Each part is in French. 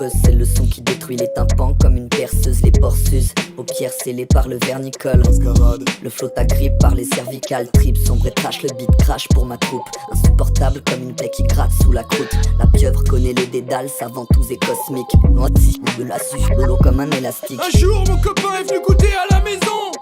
creuse, c'est le son qui détruit les tympans comme une perceuse. Les pores s'usent, aux pierres scellées par le vernicole. Le flot t'agrippe par les cervicales. Trip sombre et trash, le beat crash pour ma troupe. Insupportable comme une plaie qui gratte sous la croûte. La pieuvre connaît les dédales, savantous et cosmiques. Moitié de la suce, lolo comme un élastique. Un jour mon copain est venu goûter à la maison.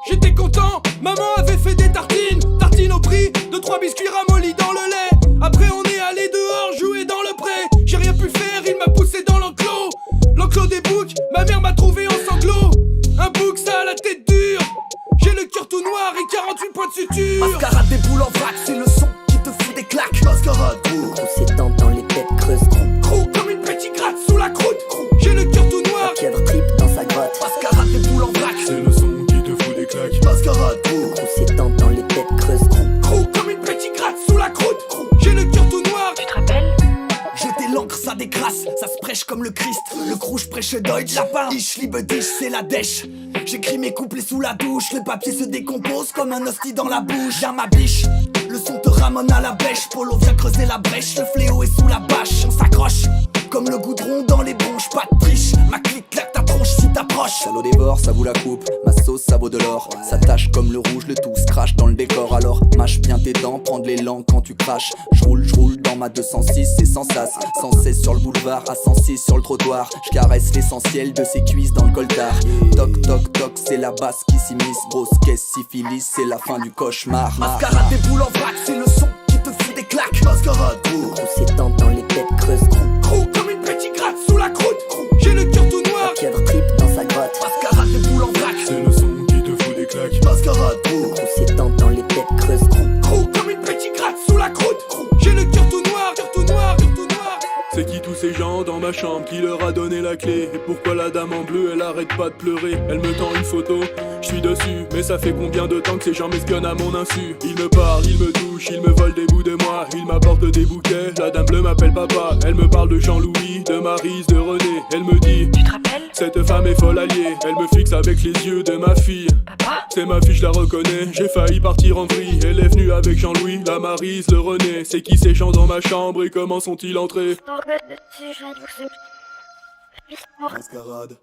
J'étais content, maman avait fait des tartines. Tartines au prix de 3 biscuits ramollis dans le lait. Après on est allé dehors jouer dans le pré. J'ai rien pu faire, il m'a poussé dans l'enclos. L'enclos des boucs, ma mère m'a trouvé en sanglots. Un bouc ça a la tête dure. J'ai le cœur tout noir et 48 points de suture. Mascarade des boules en vrac, c'est le son qui te fout des claques. Mascarade, Le crew s'étend dans les têtes creuses. Crou comme une petite gratte sous la croûte. J'ai le cœur tout noir. La pieuvre trip dans sa grotte. mascarade des boules en vrac. C'est le son qui te fout des claques. Mascarade, Le crew s'étend dans les têtes creuses. Crou comme une petite gratte sous la croûte. J'ai le cœur tout noir. Tu te rappelles? jeter l'encre ça décrasse, ça se prêche comme le Christ. Le Krouch prêche Deutsch, lapin, ich liebe dich, c'est la dèche. J'écris mes couplets sous la douche, le papier se décompose comme un hostie dans la bouche. Y'a ma biche, le son te ramène à la bêche. Polo vient creuser la brèche, le fléau est sous la bâche. On s'accroche, comme le goudron dans les bronches, pas de triche. Ma clique claque ta tronche si t'approches. Ça l'eau dévore, ça vous la coupe, ma sauce ça vaut de l'or. Ça tâche comme le rouge, le tout se crache dans le décor. Alors mâche bien tes dents, prends de l'élan quand tu craches. J'roule dans ma 206, c'est sans sas. 116 sur le boulevard, à 106 sur le trottoir. J'caresse l'essentiel de ses cuisses dans le coltard. Toc toc toc, c'est la basse qui s'immisce. Grosse caisse syphilis, c'est la fin du cauchemar. Mascarade des boules en vrac, c'est le son qui te fout des claques. Mascarade, Le crew s'étend dans les têtes creuses. Crou comme une petite gratte sous la croûte. J'ai le cœur tout noir. La pieuvre trip dans sa grotte. mascarade des boules en vrac. C'est le son qui te fout des claques. Mascarade, Le crew s'étend dans les têtes creuses. Crou comme une petite gratte sous la croûte. J'ai le cœur tout noir, cœur tout noir, cœur tout noir. C'est qui tous ces gens dans ma chambre qui leur a donné la clé? Et pourquoi la dame en bleu elle arrête pas de pleurer? Elle me tend une photo, je suis dessus. Mais ça fait combien de temps que ces gens m'espionnent à mon insu? Ils me parlent, ils me touchent, ils me volent des bouts de moi. Ils m'apportent des bouquets, la dame bleue m'appelle papa. Elle me parle de Jean-Louis, de Maryse, de René. Elle me dit, Tu te rappelles? cette femme est folle alliée. Elle me fixe avec les yeux de ma fille. Papa? C'est ma fille, je la reconnais, j'ai failli partir en vrille. Elle est venue avec Jean-Louis, la Maryse, le René. C'est qui ces gens dans ma chambre et comment sont-ils entrés? mascarade.